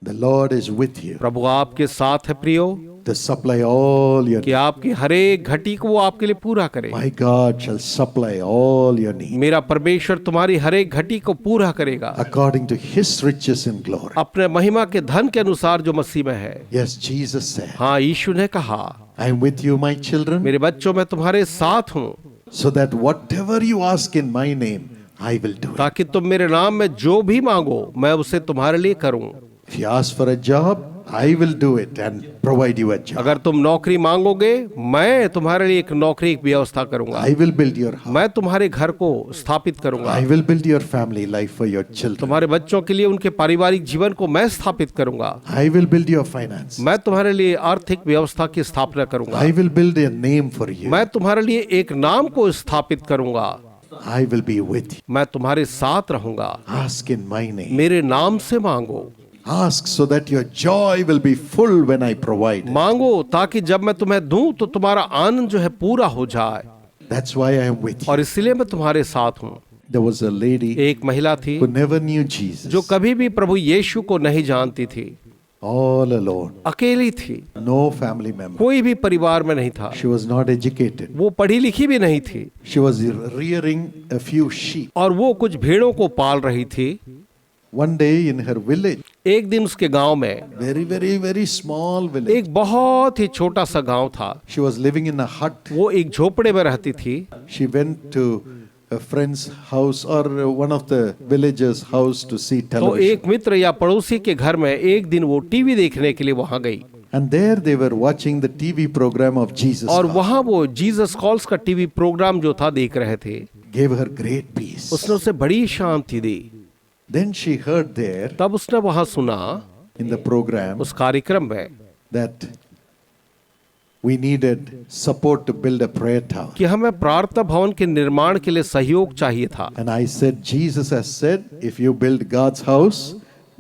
The Lord is with you प्रभु आपके साथ है प्रियो, to supply all your कि needs. आपकी हर एक घटी को वो आपके लिए पूरा करे। My God shall supply all your needs मेरा परमेश्वर तुम्हारी हर एक घटी को पूरा करेगा according to His riches in glory. अपने महिमा के धन के अनुसार जो मसीह में है। Yes, Jesus said, हाँ, यीशु ने कहा, I am with you, my children, मेरे बच्चों मैं तुम्हारे साथ हूँ, so that whatever you ask in my name, I will do it. ताकि तुम मेरे नाम में जो भी मांगो मैं उसे तुम्हारे लिए करूं। If you ask for a job, I will do it and provide you a job. अगर तुम नौकरी मांगोगे मैं तुम्हारे लिए एक नौकरी की व्यवस्था करूंगा। I will build your house. मैं तुम्हारे घर को स्थापित करूंगा। I will build your family life for your children. तुम्हारे बच्चों के लिए उनके पारिवारिक जीवन को मैं स्थापित करूंगा। I will build your finance. मैं तुम्हारे लिए आर्थिक व्यवस्था की स्थापना करूंगा। I will build a name for you. मैं तुम्हारे लिए एक नाम को स्थापित करूंगा। I will be with you. मैं तुम्हारे साथ रहूंगा। Ask in my name. मेरे नाम से मांगो। Ask so that your joy will be full when I provide. मांगो ताकि जब मैं तुम्हें दूं तो तुम्हारा आनंद जो है पूरा हो जाए। That's why I am with you. और इसलिए मैं तुम्हारे साथ हूँ। There was a lady एक महिला थी who never knew Jesus. जो कभी भी प्रभु यीशु को नहीं जानती थी, All alone. अकेली थी, No family member. कोई भी परिवार में नहीं था, She was not educated. वो पढ़ी लिखी भी नहीं थी She was rearing a few sheep. और वो कुछ भेड़ों को पाल रही थी। One day in her village, एक दिन उसके गांव में, very small village, एक बहुत ही छोटा सा गांव था, she was living in a hut. वो एक झोपड़े में रहती थी। She went to a friend's house or one of the villagers' house to see तो television. एक मित्र या पड़ोसी के घर में एक दिन वो टीवी देखने के लिए वहां गई And there they were watching the TV program of Jesus. और Call. वहां वो जीसस कॉल्स का टीवी प्रोग्राम जो था देख रहे थे। Gave her great peace. उसने उसे बड़ी शांति दी। Then she heard there तब उसने वहां सुना in the program उस कार्यक्रम में that we needed support to build a prayer tower. कि हमें प्रार्थना भवन के निर्माण के लिए सहयोग चाहिए था। And I said, Jesus has said, if you build God's house,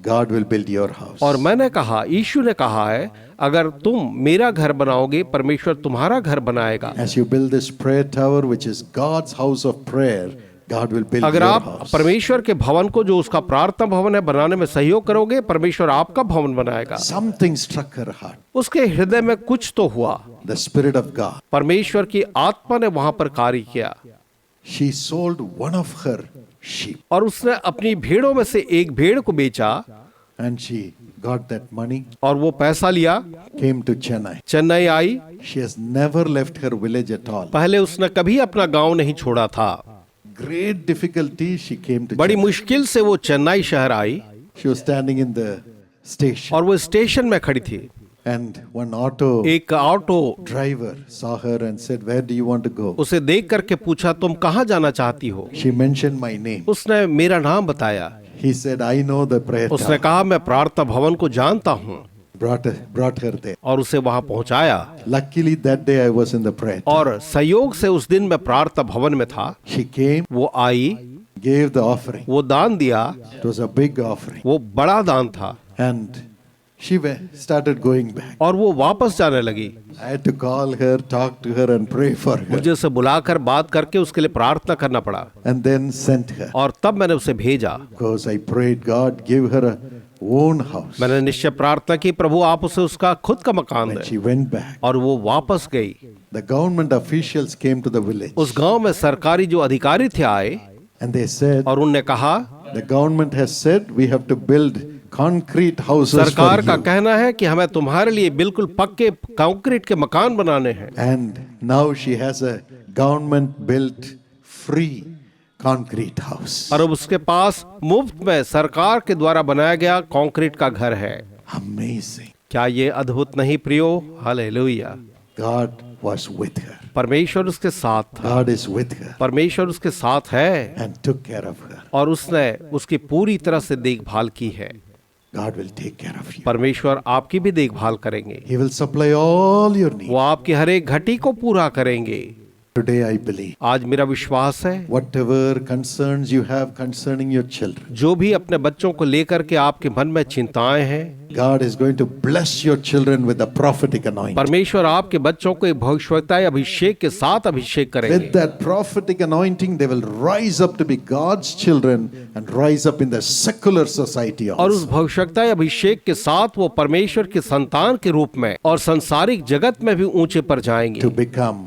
God will build your house. और मैंने कहा, यीशु ने कहा है, अगर तुम मेरा घर बनाओगे परमेश्वर तुम्हारा घर बनाएगा। As you build this prayer tower, which is God's house of prayer, God will build अगर your आप house. परमेश्वर के भवन को जो उसका प्रार्थना भवन है बनाने में सहयोग करोगे परमेश्वर आपका भवन बनाएगा। Something struck her heart. उसके हृदय में कुछ तो हुआ, The Spirit of God. परमेश्वर की आत्मा ने वहां पर कार्य किया She sold one of her sheep और उसने अपनी भेड़ों में से एक भेड़ को बेचा and she got that money, और वो पैसा लिया, came to Chennai. Chennai I. She has never left her village at all. पहले उसने कभी अपना गांव नहीं छोड़ा था। Great difficulty, she came to बड़ी Chennai. मुश्किल से वो चेन्नई शहर आई She was standing in the station और वो स्टेशन में खड़ी थी। and one auto एक auto driver saw her and said, where do you want to go? उसे देख करके पूछा, तुम कहाँ जाना चाहती हो? She mentioned my name. उसने मेरा नाम बताया। He said, I know the prayer उसने tower. कहा, मैं प्रार्थना भवन को जानता हूँ Brought her there. और उसे वहां पहुंचाया। Luckily that day I was in the prayer tower. और संयोग से उस दिन मैं प्रार्थना भवन में था। She came, वो आई, gave the offering. वो दान दिया, It was a big offering. वो बड़ा दान था And she started going back. और वो वापस जाने लगी। I had to call her, talk to her and pray for her. मुझे उसे बुलाकर बात करके उसके लिए प्रार्थना करना पड़ा And then sent her. और तब मैंने उसे भेजा। Because I prayed, God, give her a own house. मैंने निश्चय प्रार्थना की, प्रभु आप उसे उसका खुद का मकान When दें। she went back, और वो वापस गई। the government officials came to the village. उस गांव में सरकारी जो अधिकारी थे आए And they said, और उनने कहा, the government has said we have to build concrete houses for सरकार का you. कहना है कि हमें तुम्हारे लिए बिल्कुल पक्के कंक्रीट के मकान बनाने हैं। And now she has a government built free concrete house. और अब उसके पास मुफ्त में सरकार के द्वारा बनाया गया कंक्रीट का घर है। Amazing. क्या ये अद्भुत नहीं प्रियो? Hallelujah. God was with her. परमेश्वर उसके साथ था, God is with her परमेश्वर उसके साथ है and took care of her. और उसने उसकी पूरी तरह से देखभाल की है। God will take care of you. परमेश्वर आपकी भी देखभाल करेंगे। He will supply all your needs. वो आपकी हर एक घटी को पूरा करेंगे। Today I believe आज मेरा विश्वास है whatever concerns you have concerning your children, जो भी अपने बच्चों को लेकर के आपके मन में चिंताएं हैं, God is going to bless your children with the prophetic anointing. परमेश्वर आपके बच्चों को एक भविष्यवक्ता अभिषेक के साथ अभिषेक करेंगे। With that prophetic anointing, they will rise up to be God's children and rise up in the secular society और उस also. भविष्यवक्ता अभिषेक के साथ वो परमेश्वर के संतान के रूप में और सांसारिक जगत में भी ऊंचे पर जाएंगे, To become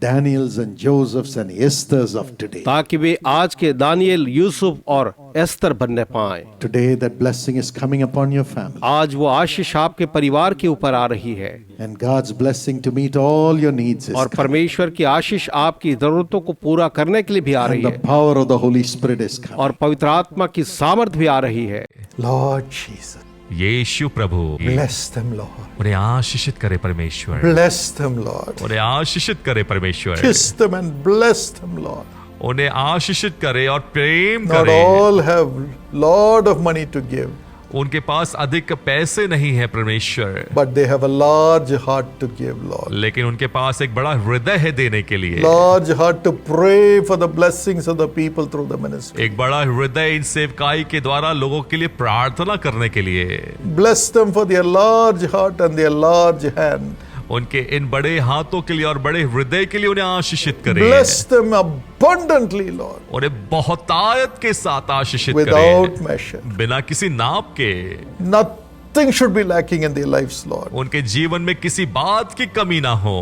Daniels and Josephs and Esthers of today. ताकि वे आज के दानियल, यूसुफ और एस्तर बनने पाए। Today that blessing is coming upon your family. आज वो आशीष आपके परिवार के ऊपर आ रही है And God's blessing to meet all your needs is और coming. परमेश्वर की आशीष आपकी जरूरतों को पूरा करने के लिए भी आ And रही the है power of the Holy Spirit is coming. और पवित्र आत्मा की सामर्थ भी आ रही है। Lord Jesus, यीशु प्रभु bless them, Lord. उन्हें आशीषित करे परमेश्वर, Bless them, Lord. उन्हें आशीषित करे परमेश्वर, Kiss them and bless them, Lord. उन्हें आशीषित करे और प्रेम Not करे। all have lot of money to give, उनके पास अधिक पैसे नहीं है परमेश्वर, but they have a large heart to give, Lord. लेकिन उनके पास एक बड़ा हृदय है देने के लिए, Large heart to pray for the blessings of the people through the ministry. एक बड़ा हृदय इन सेवकाई के द्वारा लोगों के लिए प्रार्थना करने के लिए। Bless them for their large heart and their large hand. उनके इन बड़े हाथों के लिए और बड़े हृदय के लिए उन्हें आशीषित करे, Bless them abundantly, Lord, उन्हें बहुतायत के साथ आशीषित without करे, measure. बिना किसी नाप के। Nothing should be lacking in their lives, Lord. उनके जीवन में किसी बात की कमी ना हो,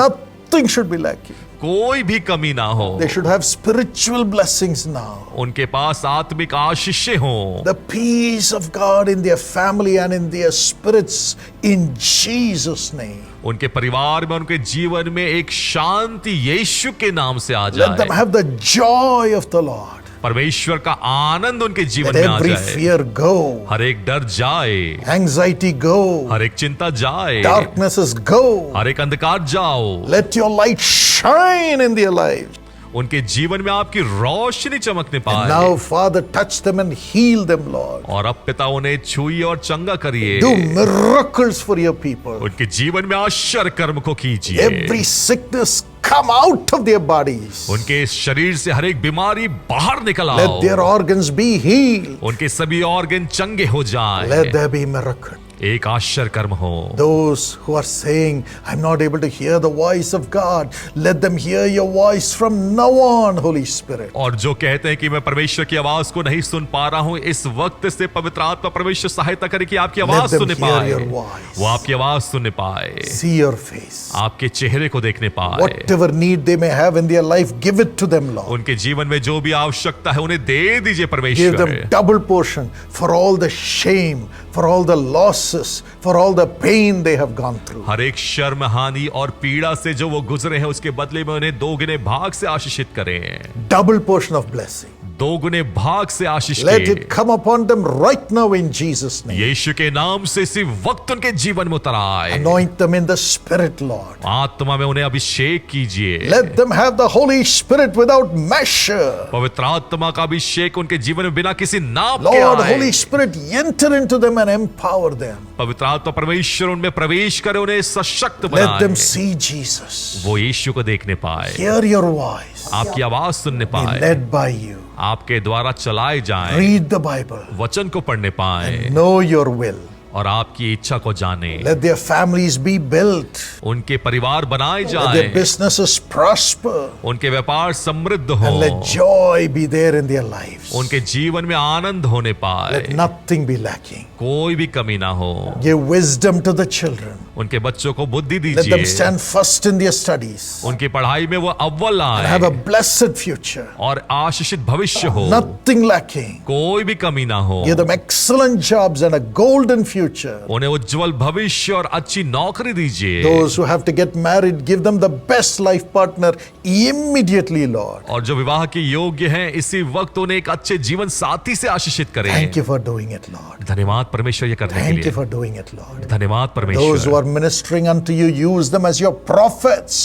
Nothing should be lacking. कोई भी कमी ना हो। They should have spiritual blessings now. उनके पास आत्मिक आशीषें हों, The peace of God in their family and in their spirits in Jesus' name. उनके परिवार में, उनके जीवन में एक शांति यीशु के नाम से आ Let them जाए। have the joy of the Lord. परमेश्वर का आनंद उनके जीवन Let में आ every जाए। fear go, हर एक डर जाए, anxiety go, हर एक चिंता जाए, darknesses go. हर एक अंधकार जाओ। Let your light shine in their lives. उनके जीवन में आपकी रोशनी चमकने And पाए। now, Father, touch them and heal them, Lord. और अब पिता उन्हें छुइए और चंगा करिए। Do miracles for your people. उनके जीवन में आश्चर्य कर्म को कीजिए। Every sickness come out of their bodies. उनके शरीर से हर एक बीमारी बाहर निकल आओ। Let their organs be healed. उनके सभी ऑर्गन चंगे हो जाए। Let there be miracle. एक आश्चर्य कर्म हो। Those who are saying, I'm not able to hear the voice of God, let them hear your voice from now on, Holy Spirit. और जो कहते हैं कि मैं परमेश्वर की आवाज को नहीं सुन पा रहा हूं, इस वक्त से पवित्र आत्मा परमेश्वर सहायता करे कि आपकी आवाज Let them सुनने hear पाए, your voice. वो आपकी आवाज सुनने पाए, See your face. आपके चेहरे को देखने पाए। Whatever need they may have in their life, give it to them, Lord. उनके जीवन में जो भी आवश्यकता है उन्हें दे दीजिए Give परमेश्वर। them double portion for all the shame, for all the losses, for all the pain they have gone through. हर एक शर्म, हानि और पीड़ा से जो वो गुजरे हैं उसके बदले में उन्हें दोगुने भाग से आशीषित करें। Double portion of blessing. दोगुने भाग से आशीष Let के it come upon them right now in Jesus' name. यीशु के नाम से इसी वक्त उनके जीवन में उतर आए। Anoint them in the Spirit, Lord. आत्मा में उन्हें अभिषेक कीजिए। Let them have the Holy Spirit without measure. पवित्र आत्मा का अभिषेक उनके जीवन में बिना किसी नाप के Lord, आए। Holy Spirit, enter into them and empower them. पवित्र आत्मा परमेश्वर उनमें प्रवेश करे, उन्हें सशक्त Let बनाए, them see Jesus. वो यीशु को देखने पाए, Hear your voice. आपकी आवाज सुनने Be पाए, led by you. आपके द्वारा चलाए जाएं, Read the Bible. वचन को पढ़ने पाए Know your will. और आपकी इच्छा को जाने। Let their families be built. उनके परिवार बनाए Let their जाएं, businesses prosper. उनके व्यापार समृद्ध हो, And let joy be there in their lives. उनके जीवन में आनंद होने पाए, Let nothing be lacking. कोई भी कमी ना हो। Give wisdom to the children. उनके बच्चों को बुद्धि Let them दीजिए, stand first in their studies. उनकी पढ़ाई में वो अव्वल Have a आए blessed future. और आशीषित भविष्य हो, Nothing lacking. कोई भी कमी ना हो। Give them excellent jobs and a golden future. उन्हें उज्जवल भविष्य और अच्छी नौकरी दीजिए। Those who have to get married, give them the best life partner immediately, Lord. और जो विवाह के योग्य हैं इसी वक्त उन्हें एक अच्छे जीवन साथी से आशीषित करें। Thank you for doing it, Lord. धन्यवाद परमेश्वर ये करने के Thank you लिए। for doing it, Lord. धन्यवाद Those who परमेश्वर। are ministering unto you, use them as your prophets.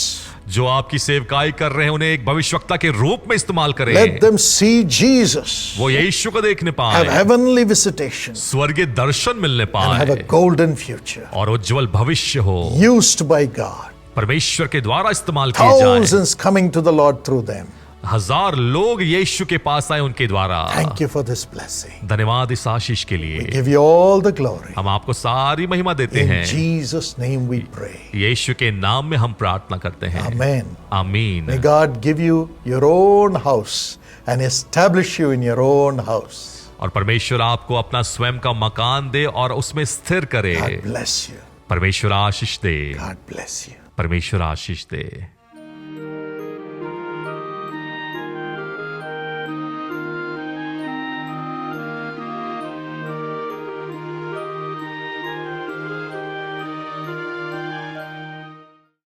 जो आपकी सेवकाई कर रहे हैं उन्हें एक भविष्यवक्ता के रूप में इस्तेमाल करें। Let them see Jesus, वो यीशु को देखने have पाए, heavenly visitation, स्वर्गीय दर्शन मिलने and have a पाए golden future. और उज्जवल भविष्य हो। Used by God. परमेश्वर के द्वारा इस्तेमाल किए जाएं। Thousands coming to the Lord through them. हजार लोग यीशु के पास आए उनके द्वारा। Thank you for this blessing. धन्यवाद इस आशीष के लिए। Give you all the glory. हम आपको सारी महिमा देते In हैं। Jesus' name we pray. यीशु के नाम में हम प्रार्थना करते हैं। Amen. आमीन। May God give you your own house and establish you in your own house. और परमेश्वर आपको अपना स्वयं का मकान दे और उसमें स्थिर करे। God bless you. परमेश्वर आशीष दे। God bless you. परमेश्वर आशीष दे।